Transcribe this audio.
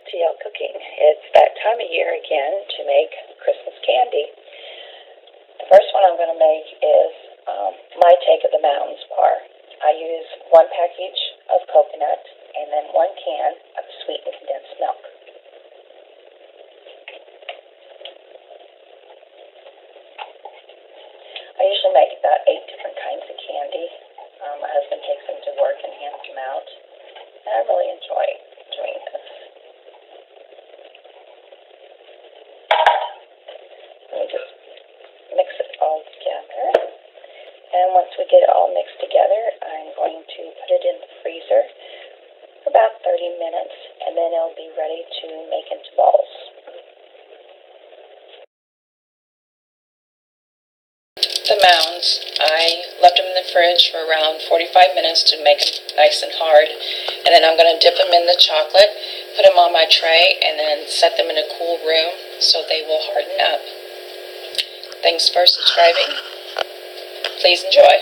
TLCooking. It's that time of year again to make Christmas candy. The first one I'm going to make is my take of the Mounds bar. I use 1 package of coconut and then 1 can of sweetened condensed milk. I usually make about 8 different kinds of candy. My husband takes them to work and hands them out, and I really enjoy doing this. Let me just mix it all together. And once we get it all mixed together, I'm going to put it in the freezer for about 30 minutes, and then it'll be ready to make into balls. The Mounds, I left them in the fridge for around 45 minutes to make them nice and hard, and then I'm going to dip them in the chocolate, put them on my tray, and then set them in a cool room so they will harden up. Thanks for subscribing. Please enjoy.